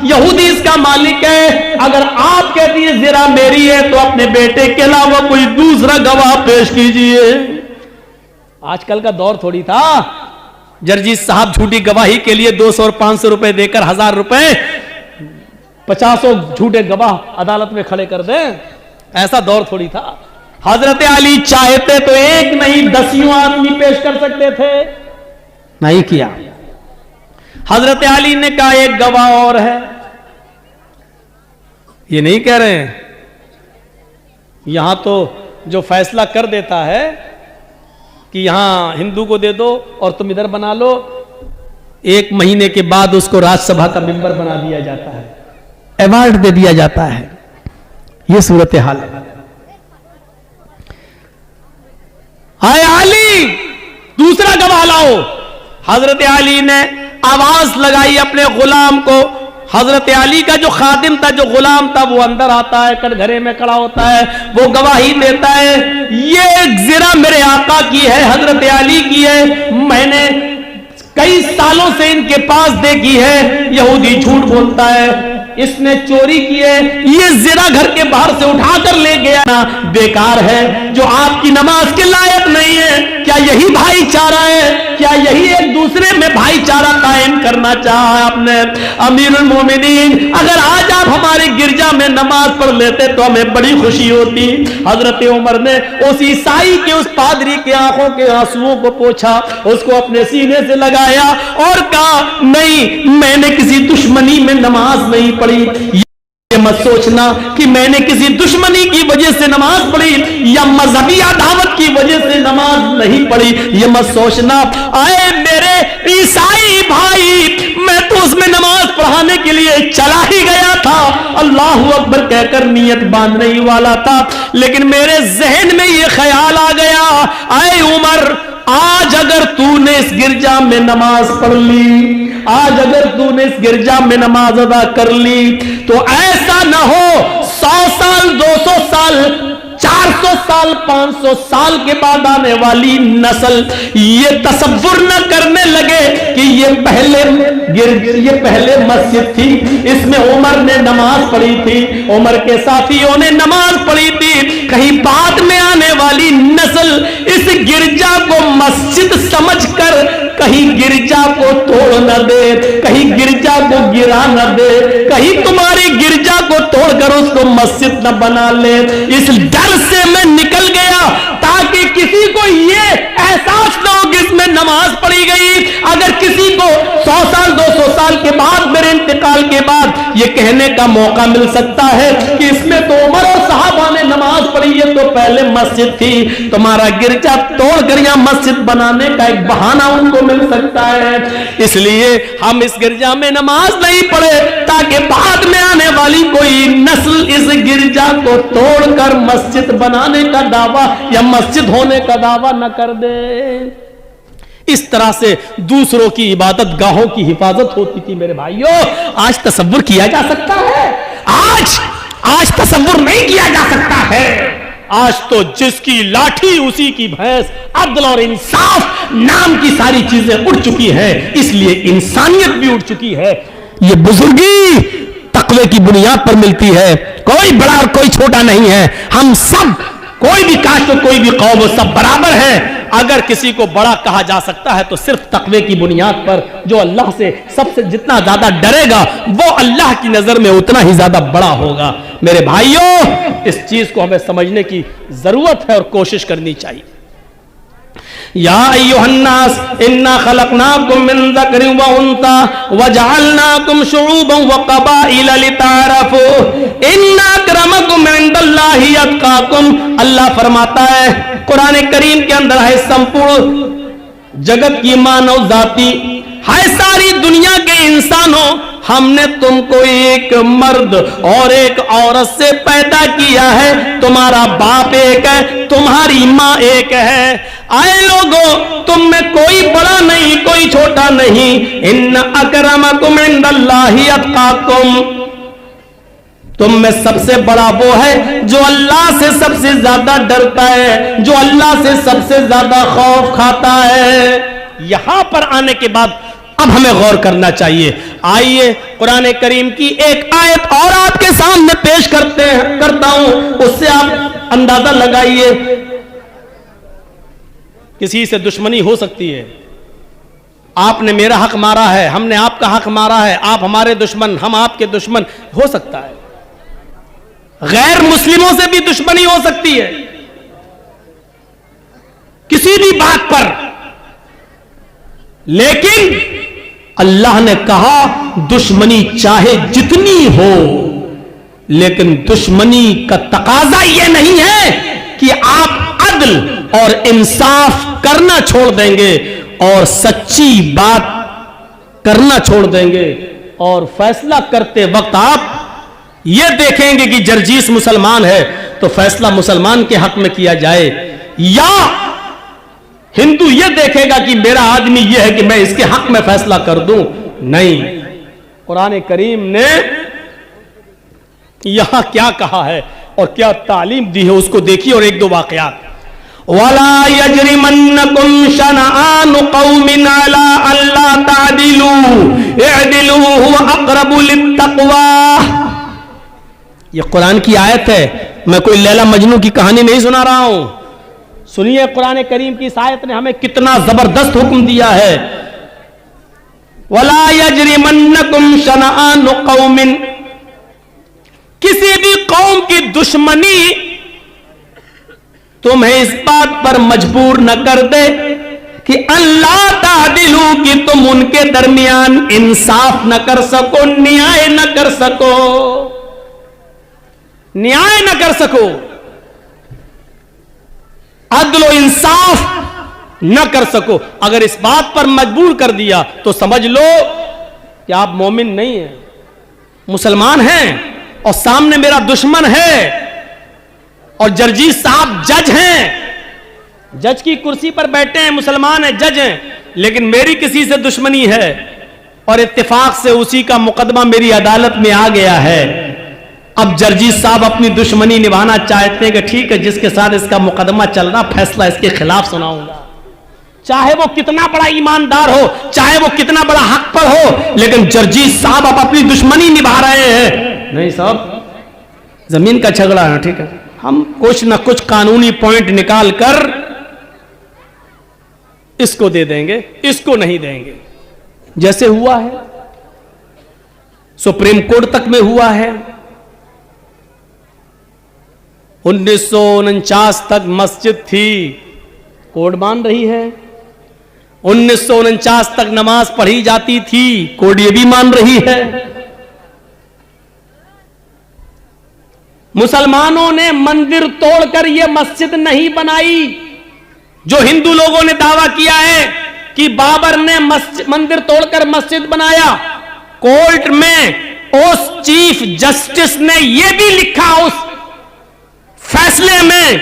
यहूदी इसका मालिक है। अगर आप कहती है जिरा मेरी है तो अपने बेटे के अलावा कोई दूसरा गवाह पेश कीजिए। आजकल का दौर थोड़ी था जर्जी साहब झूठी गवाही के लिए 200 और 500 रुपए देकर 1000 रुपए 50 झूठे गवाह अदालत में खड़े कर दें, ऐसा दौर थोड़ी था। हजरत अली चाहते तो एक नहीं 10 आदमी पेश कर सकते थे, नहीं किया। हजरत अली ने कहा एक गवाह और है, ये नहीं कह रहे हैं, यहां तो जो फैसला कर देता है कि यहां हिंदू को दे दो और तुम इधर बना लो, 1 महीने के बाद उसको राज्यसभा का मेंबर बना दिया जाता है, अवार्ड दे दिया जाता है। यह सूरत हाल है। हाय अली, दूसरा गवाह लाओ। हजरत अली ने आवाज लगाई अपने गुलाम को। हजरत अली का जो खादिम था, जो गुलाम था, वो अंदर आता है, कटघरे में खड़ा होता है, वो गवाही देता है ये जिरा मेरे आका की है, हजरत अली की है, मैंने कई सालों से इनके पास देखी है, यहूदी झूठ बोलता है, इसने चोरी की है, ये जिना घर के बाहर से उठाकर ले गया, बेकार है, जो आपकी नमाज के लायक नहीं है। क्या यही भाईचारा है? क्या यही एक दूसरे में भाईचारा कायम करना चाहा आपने? अमीरुल मोमिनीन, अगर आज आप हमारे गिरजा में नमाज पढ़ लेते तो हमें बड़ी खुशी होती। हजरत उमर ने उस ईसाई के, उस पादरी के आंखों के आंसुओं को पोंछा, उसको अपने सीने से लगाया और कहा, नहीं, मैंने किसी दुश्मनी में नमाज नहीं पढ़ी। ये मत सोचना कि मैंने किसी दुश्मनी की वजह से नमाज पढ़ी या मजहबी अदावत की वजह से नमाज नहीं पढ़ी। ये मत सोचना, आए मेरे ईसाई भाई, मैं तो उसमें नमाज पढ़ाने के लिए चला ही गया था, अल्लाहू अकबर कहकर नियत बांधने ही वाला था, लेकिन मेरे जहन में ये ख्याल आ गया, आए उमर, आज अगर तूने इस गिरजा में नमाज पढ़ ली, आज अगर तूने इस गिरजा में नमाज अदा कर ली, तो ऐसा ना हो 100 साल, 200 साल, 400 साल, 500 साल के बाद आने वाली नस्ल ये तसव्वुर न करने लगे कि ये पहले मस्जिद थी, इसमें उमर ने नमाज पढ़ी थी, उमर के साथियों ने नमाज पढ़ी थी। कहीं बाद में आने वाली नस्ल इस गिरजा को मस्जिद समझकर कहीं गिरजा को तोड़ न दे, कहीं गिरजा को गिरा न दे, कहीं तुम्हारी गिरजा को तोड़कर उसको मस्जिद न बना ले। इस डर से मैं निकल गया ताकि किसी को ये एहसास न हो कि इसमें नमाज पढ़ी गई। अगर किसी को 100 साल, 200 साल के बाद, मेरे इंतकाल के बाद ये कहने का मौका मिल सकता है कि इसमें तो उमर और साहबा ने नमाज पढ़ी, ये तो पहले मस्जिद थी, तुम्हारा गिरजा तोड़कर यहां मस्जिद बनाने का एक बहाना उनको मिल सकता है। इसलिए हम इस गिरजा में नमाज नहीं पढ़े ताकि बाद में आने वाली कोई नस्ल इस गिरजा को तोड़कर मस्जिद बनाने का दावा या मस्जिद होने का दावा न कर दे। इस तरह से दूसरों की इबादत गाहों की हिफाजत होती थी। मेरे भाइयों, आज तसव्वुर किया जा सकता है? आज तसव्वुर नहीं किया जा सकता है। आज तो जिसकी लाठी उसी की भैंस, अदल और इंसाफ नाम की सारी चीजें उड़ चुकी हैं, इसलिए इंसानियत भी उड़ चुकी है। ये बुजुर्गी तकवे की बुनियाद पर मिलती है, कोई बड़ा और कोई छोटा नहीं है, हम सब, कोई भी कास्ट और कोई भी कौम, सब बराबर है। अगर किसी को बड़ा कहा जा सकता है तो सिर्फ तकवे की बुनियाद पर। जो अल्लाह से सबसे जितना ज्यादा डरेगा वो अल्लाह की नजर में उतना ही ज्यादा बड़ा होगा। मेरे भाइयों, इस चीज को हमें समझने की जरूरत है और कोशिश करनी चाहिए। या अय्युहन्नास इन्ना खलकनाकुम मिन ज़करिन व उन्सा व जअलनाकुम शुऊबन व क़बाइला लितारफू इन्ना अक्रमकुम इंदल्लाहि अत्क़ाकुम। अल्लाह फरमाता है कुरान करीम के अंदर है, संपूर्ण जगत की मानव जाति है, सारी दुनिया के इंसानों, हमने तुमको एक मर्द और एक औरत से पैदा किया है। तुम्हारा बाप एक है, तुम्हारी माँ एक है। आए लोगों, तुम में कोई बड़ा नहीं, कोई छोटा नहीं। इन्न अकरमकुम इंदल्लाहि अत्क़ाकुम, तुम में सबसे बड़ा वो है जो अल्लाह से सबसे ज्यादा डरता है, जो अल्लाह से सबसे ज्यादा खौफ खाता है। यहां पर आने के बाद अब हमें गौर करना चाहिए। आइए कुरान करीम की एक आयत और आपके सामने पेश करता हूं, उससे आप अंदाजा लगाइए। किसी से दुश्मनी हो सकती है, आपने मेरा हक मारा है, हमने आपका हक मारा है, आप हमारे दुश्मन, हम आपके दुश्मन, हो सकता है। गैर मुस्लिमों से भी दुश्मनी हो सकती है किसी भी बात पर, लेकिन अल्लाह ने कहा दुश्मनी चाहे जितनी हो, लेकिन दुश्मनी का तकाजा यह नहीं है कि आप अदल और इंसाफ करना छोड़ देंगे और सच्ची बात करना छोड़ देंगे और फैसला करते वक्त आप यह देखेंगे कि जर्जीस मुसलमान है तो फैसला मुसलमान के हक में किया जाए, या हिंदू यह देखेगा कि मेरा आदमी यह है कि मैं इसके हक में फैसला कर दूं। नहीं, कुरान करीम ने यहां क्या कहा है और क्या तालीम दी है उसको देखिए। और एक दो वाकयात, वला यजरिमन्नकुम शनआनु कौमिन अला अल्ला तादिलू इअदिलू हुवा अक़रबु लित्तक़वा। ये कुरान की आयत है, मैं कोई लैला मजनू की कहानी नहीं सुना रहा हूं। सुनिए कुरान करीम की इस आयत ने हमें कितना जबरदस्त हुक्म दिया है। वला यजरिमन्नकुम शनआनु कौमिन, किसी भी कौम की दुश्मनी तुम्हें इस बात पर मजबूर न कर दे कि अल्लाह तादिलू, कि तुम उनके दरमियान इंसाफ न कर सको, न्याय न कर सको, न्याय न कर सको, अदल और इंसाफ न कर सको। अगर इस बात पर मजबूर कर दिया तो समझ लो कि आप मोमिन नहीं हैं, मुसलमान हैं और सामने मेरा दुश्मन है और जर्जी साहब जज हैं, जज की कुर्सी पर बैठे हैं, मुसलमान हैं, जज हैं, लेकिन मेरी किसी से दुश्मनी है और इत्तेफाक से उसी का मुकदमा मेरी अदालत में आ गया है। अब जर्जी साहब अपनी दुश्मनी निभाना चाहते हैं कि ठीक है, जिसके साथ इसका मुकदमा चल रहा, फैसला इसके खिलाफ सुनाऊंगा, चाहे वो कितना बड़ा ईमानदार हो, चाहे वो कितना बड़ा हक पर हो, लेकिन जर्जी साहब अब अपनी दुश्मनी निभा रहे हैं। नहीं साहब, जमीन का झगड़ा है, ठीक है, हम कुछ ना कुछ कानूनी पॉइंट निकाल कर इसको दे देंगे, इसको नहीं देंगे। जैसे हुआ है सुप्रीम कोर्ट तक में हुआ है, 1949 तक मस्जिद थी, कोर्ट मान रही है। 1949 तक नमाज पढ़ी जाती थी, कोर्ट ये भी मान रही है। मुसलमानों ने मंदिर तोड़कर यह मस्जिद नहीं बनाई। जो हिंदू लोगों ने दावा किया है कि बाबर ने मंदिर तोड़कर मस्जिद बनाया, कोर्ट में उस चीफ जस्टिस ने यह भी लिखा उस फैसले में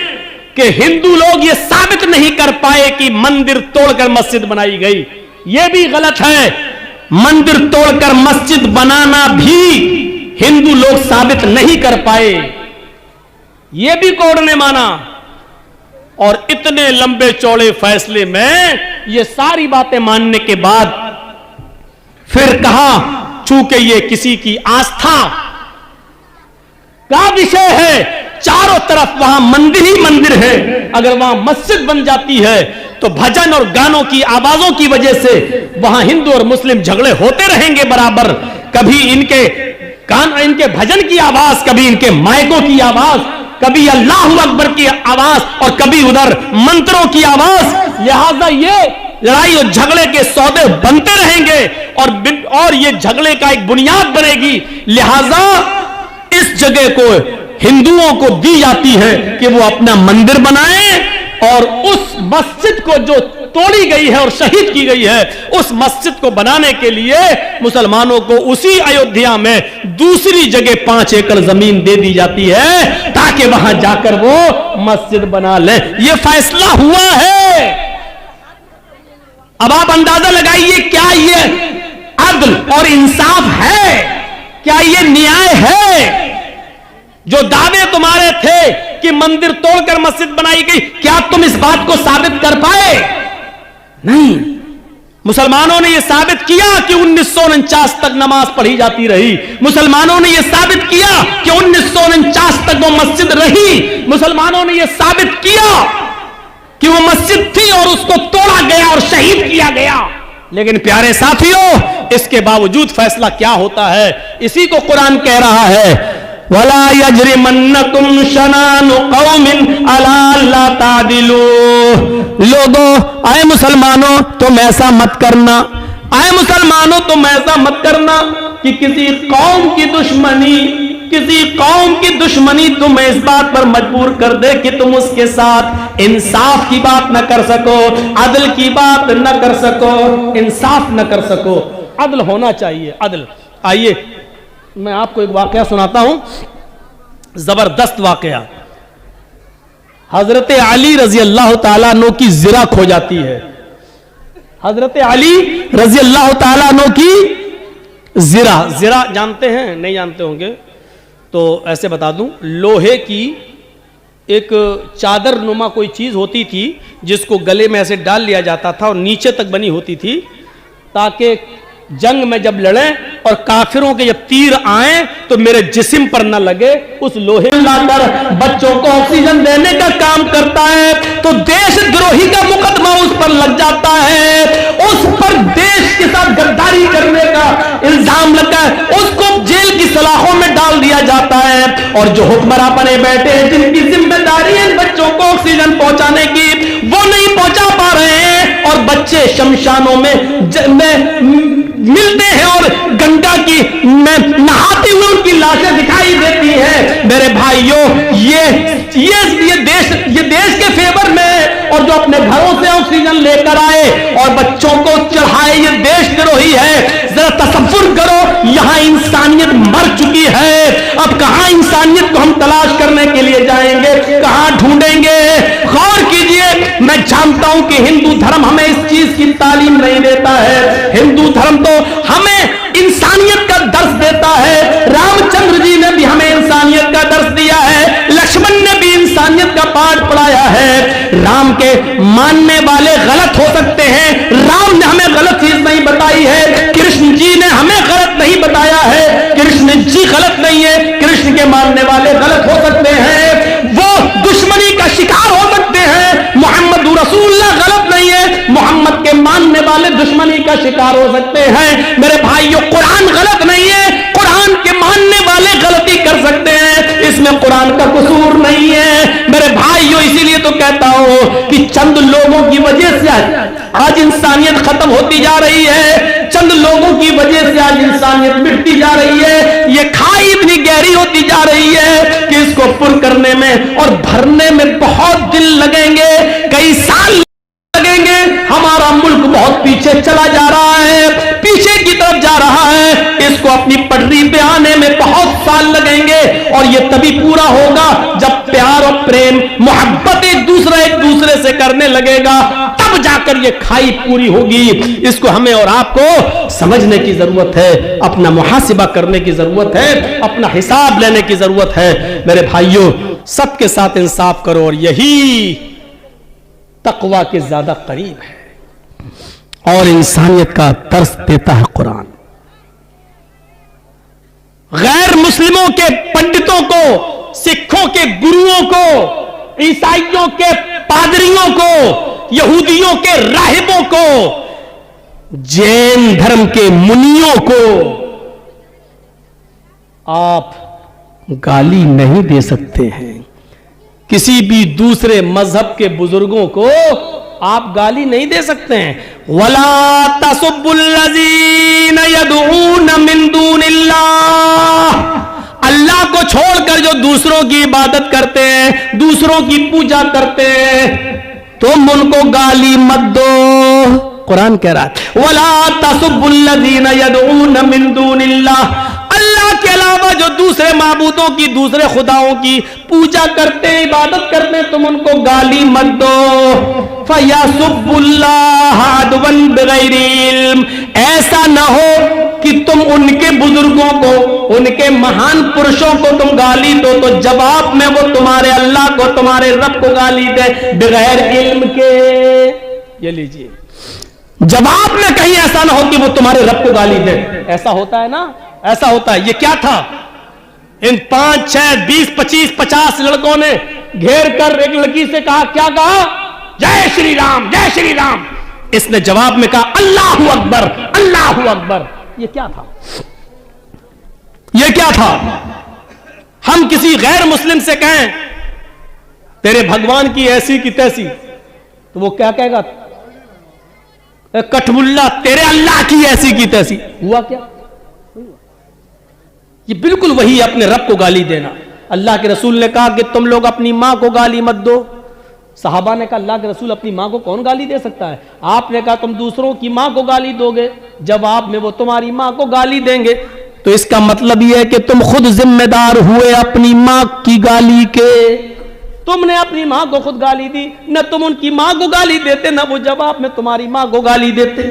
कि हिंदू लोग यह साबित नहीं कर पाए कि मंदिर तोड़कर मस्जिद बनाई गई। यह भी गलत है, मंदिर तोड़कर मस्जिद बनाना भी हिंदू लोग साबित नहीं कर पाए, यह भी कोर्ट ने माना। और इतने लंबे चौड़े फैसले में ये सारी बातें मानने के बाद फिर कहा, चूंकि ये किसी की आस्था का विषय है, चारों तरफ वहां मंदिर ही मंदिर है, अगर वहां मस्जिद बन जाती है तो भजन और गानों की आवाजों की वजह से वहां हिंदू और मुस्लिम झगड़े होते रहेंगे बराबर। कभी इनके इनके भजन की आवाज, कभी इनके माइकों की आवाज, कभी अल्लाहू अकबर की आवाज और कभी उधर मंत्रों की आवाज। लिहाजा ये लड़ाई और झगड़े के सौदे बनते रहेंगे और ये झगड़े का एक बुनियाद बनेगी। लिहाजा इस जगह को हिंदुओं को दी जाती है कि वो अपना मंदिर बनाएं और उस मस्जिद को जो तोड़ी गई है और शहीद की गई है, उस मस्जिद को बनाने के लिए मुसलमानों को उसी अयोध्या में दूसरी जगह 5 एकड़ जमीन दे दी जाती है ताकि वहां जाकर वो मस्जिद बना ले। ये फैसला हुआ है। अब आप अंदाजा लगाइए, क्या ये अदल और इंसाफ है? क्या ये न्याय है? जो दावे तुम्हारे थे कि मंदिर तोड़कर मस्जिद बनाई गई, क्या तुम इस बात को साबित कर पाए? नहीं। मुसलमानों ने यह साबित किया कि 1949 तक नमाज पढ़ी जाती रही। मुसलमानों ने यह साबित किया कि 1949 तक वो मस्जिद रही। मुसलमानों ने यह साबित किया कि वो मस्जिद थी और उसको तोड़ा गया और शहीद किया गया। लेकिन प्यारे साथियों, इसके बावजूद फैसला क्या होता है? इसी को कुरान कह रहा है, वला यजरिमन्नकुम शनानु कौमिन अला अल्ला तादिलू। लोगों, आए मुसलमानों, तुम ऐसा मत करना, आए मुसलमानों तुम ऐसा मत करना कि किसी कौम की दुश्मनी तुम्हें इस बात पर मजबूर कर दे कि तुम उसके साथ इंसाफ की बात न कर सको, अदल की बात न कर सको, इंसाफ न कर सको। अदल होना चाहिए, अदल। आइए मैं आपको एक वाकया सुनाता हूं, जबरदस्त वाकया। हजरत अली रजी अल्लाह ताला अन्हु की जिरा खो जाती है। हजरत अली रजी अल्लाह ताला अन्हु की जिरा जानते हैं? नहीं जानते होंगे तो ऐसे बता दूं, लोहे की एक चादर नुमा कोई चीज होती थी जिसको गले में ऐसे डाल लिया जाता था और नीचे तक बनी होती थी, ताकि जंग में जब लड़े और काफिरों के जब तीर आए तो मेरे जिस्म पर न लगे। उस लोहे लाकर बच्चों को ऑक्सीजन देने का काम करता है तो देशद्रोही का मुकदमा उस पर लग जाता है, उस पर देश के साथ गद्दारी करने का इल्जाम लगता है, उसको जेल की सलाखों में डाल दिया जाता है। और जो हुक्मरान बने बैठे हैं जिनकी जिम्मेदारी है बच्चों को ऑक्सीजन पहुंचाने की, वो नहीं पहुंचा पा रहे हैं और बच्चे शमशानों में मिलते हैं और गंगा की नहाते हुए उनकी लाशें दिखाई देती हैं। मेरे भाइयों, ये देश के फेवर में और जो अपने घरों से ऑक्सीजन लेकर आए और बच्चों को चढ़ाए, ये देशद्रोही है। जरा तसव्वुर करो, यहां इंसानियत मर चुकी है। अब कहां इंसानियत को हम तलाश करने के लिए जाएंगे, कहां ढूंढेंगे? गौर कीजिए, मैं जानता हूं कि हिंदू धर्म हमें इस चीज की तालीम नहीं देता है। हिंदू धर्म तो हमें इंसानियत का दर्स देता है। रामचंद्र जी ने भी हमें इंसानियत का दर्स दिया है, लक्ष्मण ने भी इंसानियत का पाठ पढ़ाया है। राम के मानने वाले गलत हो सकते हैं, राम ने हमें गलत चीज नहीं बताई है। कृष्ण जी ने हमें गलत नहीं बताया है, कृष्ण जी गलत नहीं है। कृष्ण के मानने वाले गलत हो सकते हैं, वो दुश्मनी का शिकार हो सकते हैं। मोहम्मद रसूलुल्लाह गलत नहीं है, मोहम्मद के मानने वाले दुश्मनी का शिकार हो सकते हैं। मेरे भाइयों, कुरान गलत नहीं है, कुरान के मानने वाले गलती कर सकते हैं, इसमें कुरान का कसूर नहीं है। मेरे भाइयों, इसीलिए तो कहता हूं कि चंद लोगों की वजह से आज इंसानियत खत्म होती जा रही है, चंद लोगों की वजह से आज इंसानियत मिटती जा रही है। ये खाई इतनी गहरी होती जा रही है कि इसको पुर करने में और भरने में बहुत दिन लगेंगे, कई साल लगेंगे। हमारा मुल्क बहुत पीछे चला जा रहा है, पीछे की तरफ जा रहा है, इसको अपनी पटरी पे आने में बहुत साल लगेंगे और ये तभी पूरा होगा जब प्यार और प्रेम मोहब्बत एक दूसरे से करने लगेगा, तब जाकर ये खाई पूरी होगी। इसको हमें और आपको समझने की जरूरत है, अपना मुहासिबा करने की जरूरत है, अपना हिसाब लेने की जरूरत है। मेरे भाइयों, सबके साथ इंसाफ करो और यही तकवा के ज्यादा करीब है और इंसानियत का दर्स देता है कुरान। गैर मुस्लिमों के पंडितों को, सिखों के गुरुओं को, ईसाइयों के पादरियों को, यहूदियों के राहिबों को, जैन धर्म के मुनियों को आप गाली नहीं दे सकते हैं। किसी भी दूसरे मजहब के बुजुर्गों को आप गाली नहीं दे सकते हैं। वला तसुब्बुल्लज़ीना यदऊन मिन दूनिल्लाह, अल्लाह को छोड़कर जो दूसरों की इबादत करते हैं, दूसरों की पूजा करते हैं, तुम उनको गाली मत दो। कुरान कह रहा है वला तसुब्बुल्लज़ीना यदऊन मिन दूनिल्लाह, अल्लाह के अलावा जो दूसरे माबूदों की, दूसरे खुदाओं की पूजा करते हैं, इबादत करते हैं, तुम उनको गाली मत दो। फयसुब्बुल्लाह अदवन बिगैरि इल्म, ऐसा ना हो कि तुम उनके बुजुर्गों को, उनके महान पुरुषों को तुम गाली दो तो जवाब में वो तुम्हारे अल्लाह को, तुम्हारे रब को गाली दे बगैर इल्म के। ये लीजिए, जवाब में कहीं ऐसा ना हो कि वो तुम्हारे रब को गाली दे। ऐसा होता है ना, ऐसा होता है। ये क्या था? इन 5, 6, 20, 25, 50 लड़कों ने घेर कर एक लड़की से कहा, क्या कहा? जय श्री राम, जय श्री राम। इसने जवाब में कहा अल्लाहू अकबर, अल्लाहू अकबर। ये क्या था? ये क्या था? हम किसी गैर मुस्लिम से कहें तेरे भगवान की ऐसी की तैसी, तो वो क्या कहेगा? कठमुल्ला, तेरे अल्लाह की ऐसी की तैसी। हुआ क्या? ये बिल्कुल वही अपने रब को गाली देना। अल्लाह के रसूल ने कहा कि तुम लोग अपनी मां को गाली मत दो। सहाबा ने कहा अल्लाह के रसूल, अपनी मां को कौन गाली दे सकता है? आपने कहा तुम दूसरों की मां को गाली दोगे, जवाब में वो तुम्हारी मां को गाली देंगे। तो इसका मतलब यह है कि तुम खुद जिम्मेदार हुए अपनी मां की गाली के। तुमने अपनी मां को खुद गाली दी, न तुम उनकी मां को गाली देते, न वो जवाब में तुम्हारी मां को गाली देते।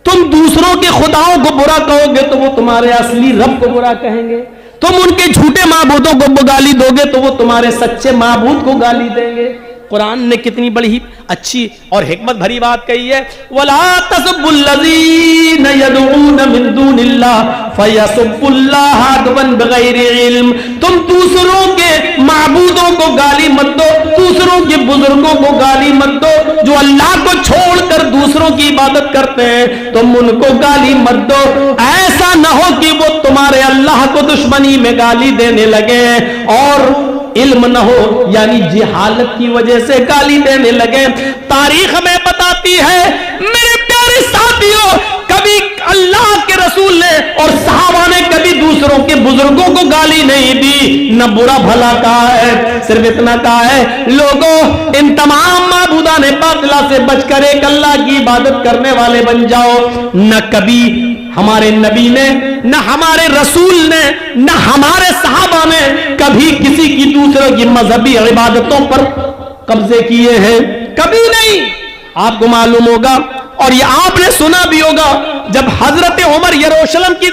तुम दूसरों के खुदाओं को बुरा कहोगे तो वो तुम्हारे असली रब को बुरा कहेंगे। तुम उनके झूठे माबूदों को गाली दोगे तो वो तुम्हारे सच्चे माबूद को गाली देंगे। कुरान ने कितनी बड़ी अच्छी और हिकमत भरी बात कही है, वला तसब्बुल्लज़ीना यदऊना मिन दूनिल्लाह फयसब्बुल्लाह अदवन बिगैरि इल्म। तुम दूसरों के माबूदों को गाली मत दो, दूसरों के बुजुर्गों को गाली मत दो, जो अल्लाह को छोड़कर दूसरों की इबादत करते हैं तुम उनको गाली मत दो। ऐसा न हो कि वो तुम्हारे अल्लाह को दुश्मनी में गाली देने लगे और इल्म न हो, यानी जिहालत की वजह से गाली देने लगे। तारीख में बताती है मेरे प्यारे साथियों, कभी अल्लाह के रसूल ने और सहाबा ने कभी दूसरों के बुजुर्गों को गाली नहीं दी, न बुरा भला कहा है, सिर्फ इतना कहा है लोगों इन तमाम माबूदा ने बातिला से बचकर एक अल्लाह की इबादत करने वाले बन जाओ। न कभी हमारे नबी ने, न हमारे रसूल ने, न हमारे सहाबा ने कभी किसी की दूसरों की मजहबी इबादतों पर कब्जे किए हैं, कभी नहीं। आपको मालूम होगा और ये आपने सुना भी होगा, जब हजरत उमर यरूशलेम की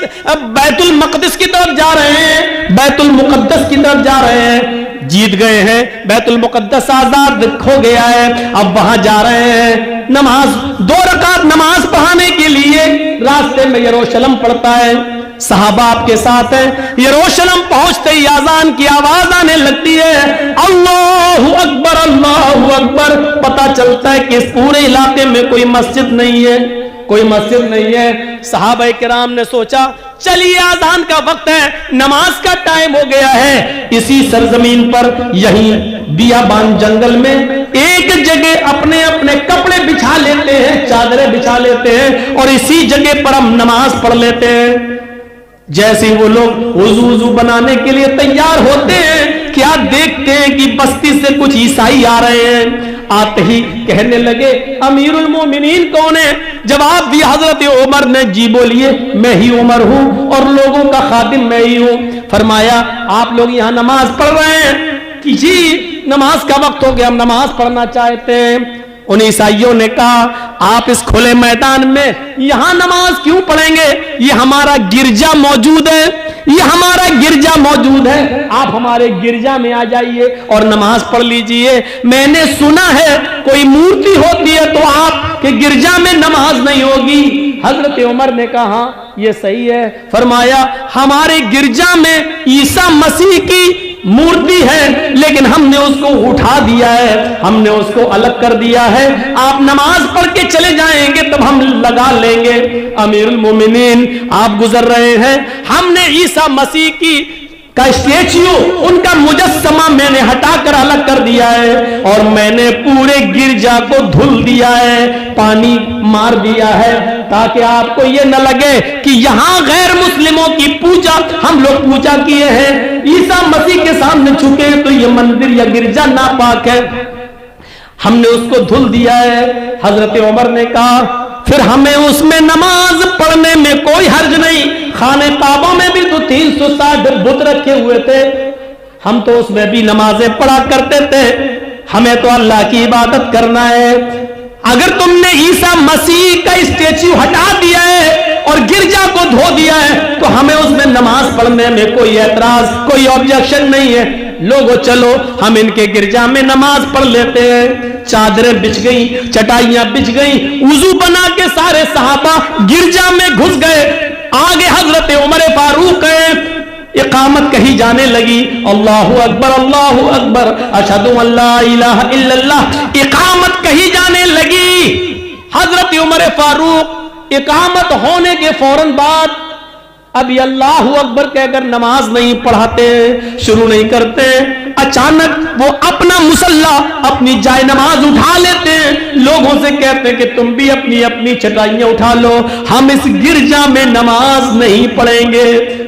बैतुल मक़दिस की तरफ जा रहे हैं, बैतुल मुक़द्दस की तरफ जा रहे हैं, जीत गए हैं, बैतुल मुक़द्दस आजाद हो गया है, अब वहां जा रहे हैं नमाज, 2 रकात नमाज पढ़ाने के लिए रास्ते में यरूशलेम पड़ता है, सहाबा आपके साथ है। यरूशलेम पहुंचते ही अजान की आवाज आने लगती है, अल्लाहु अकबर अल्लाहु अकबर। पता चलता है कि इस पूरे इलाके में कोई मस्जिद नहीं है, कोई मस्जिद नहीं है। सहाबा किराम ने सोचा चलिए आजान का वक्त है, नमाज का टाइम हो गया है। इसी सरजमीन पर यहीं बियाबान जंगल में एक जगह अपने अपने कपड़े बिछा लेते हैं, चादरें बिछा लेते हैं और इसी जगह पर हम नमाज पढ़ लेते हैं। जैसे वो लोग वुजू बनाने के लिए तैयार होते हैं, क्या देखते हैं कि बस्ती से कुछ ईसाई आ रहे हैं। आते ही कहने लगे अमीरुल मोमिनीन कौन है? जवाब दिया हजरत उमर ने, जी बोलिए मैं ही उमर हूं और लोगों का खादिम मैं ही हूं। फरमाया आप लोग यहाँ नमाज पढ़ रहे हैं कि जी नमाज का वक्त हो गया, हम नमाज पढ़ना चाहते हैं। उन ईसाइयों ने कहा आप इस खुले मैदान में यहां नमाज क्यों पढ़ेंगे, ये हमारा गिरजा मौजूद है, ये हमारा गिरजा मौजूद है, आप हमारे गिरजा में आ जाइए और नमाज पढ़ लीजिए। मैंने सुना है कोई मूर्ति होती है तो आपके गिरजा में नमाज नहीं होगी। हजरत उमर ने कहा यह सही है। फरमाया हमारे गिरजा में ईसा मसीह की मूर्ति है, लेकिन हमने उसको उठा दिया है, हमने उसको अलग कर दिया है। आप नमाज पढ़ के चले जाएंगे तब हम लगा लेंगे। अमीरुल मोमिनीन आप गुजर रहे हैं, हमने ईसा मसीह की का स्टेच्यू, उनका मुजस्समा मैंने हटाकर अलग कर दिया है और मैंने पूरे गिरजा को धुल दिया है, पानी मार दिया है, ताकि आपको ये न लगे कि यहां गैर मुस्लिमों की पूजा हम लोग पूजा किए हैं, ईसा मसीह के सामने झुके तो ये मंदिर या गिरजा नापाक है। हमने उसको धुल दिया है। हजरत उमर ने कहा फिर हमें उसमें नमाज पढ़ने में कोई हर्ज नहीं। खाने काबा में भी तो 360 बुत रखे हुए थे, हम तो उसमें भी नमाजें पढ़ा करते थे। हमें तो अल्लाह की इबादत करना है। अगर तुमने ईसा मसीह का स्टेच्यू हटा दिया है और गिरजा को धो दिया है तो हमें उसमें नमाज पढ़ने में कोई एतराज, कोई ऑब्जेक्शन नहीं है। लोगो चलो हम इनके गिरजा में नमाज पढ़ लेते हैं। चादरें बिछ गई, चटाइयां बिछ गई, वुजू बना के सारे सहाबा गिरजा में घुस गए। आगे हजरत उमर फारूक है, इकामत कही जाने लगी, अल्लाहु अकबर अशहदु अल्ला इलाहा इल्लल्लाह। इकामत कही जाने लगी। हजरत उमर फारूक इकामत होने के फौरन बाद अभी अल्लाहु अकबर कहकर नमाज नहीं पढ़ाते, शुरू नहीं करते। अचानक वो अपना मुसल्ला, अपनी जाय नमाज उठा लेते हैं, लोगों से कहते हैं कि तुम भी अपनी अपनी चटाइयां उठा लो, हम इस गिरजा में नमाज नहीं पढ़ेंगे।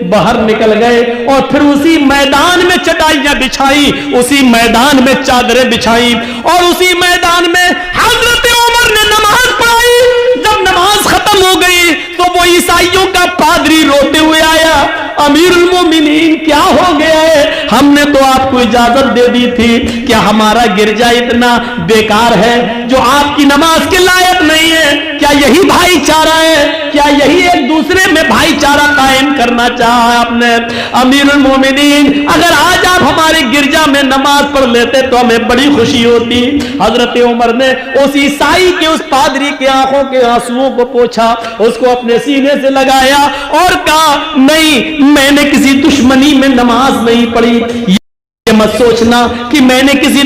बाहर निकल गए और फिर उसी मैदान में चटाइयां बिछाई, उसी मैदान में चादरें बिछाई और उसी मैदान में हजरत उमर ने नमाज पढ़ाई। जब नमाज खत्म हो गई तो वो ईसाइयों का पादरी रोते हुए आया, अमीरुल मोमिनीन क्या हो गया है? हमने तो आपको इजाजत दे दी थी, क्या हमारा गिरजा इतना बेकार है जो आपकी नमाज के लायक नहीं है? क्या यही भाईचारा है? क्या यही एक दूसरे में भाईचारा कायम करना चाहा आपने? अमीरुल मोमिनीन, अगर आज आप हमारे गिरजा में नमाज पढ़ लेते तो हमें बड़ी खुशी होती। हजरत उमर ने उस ईसाई के, उस पादरी के आंखों के आंसुओं को पोंछा, उसको अपने सीने से लगाया और कहा, नहीं, मैंने किसी दुश्मनी में नमाज नहीं पढ़ी। ये मत सोचना कि मैंने किसी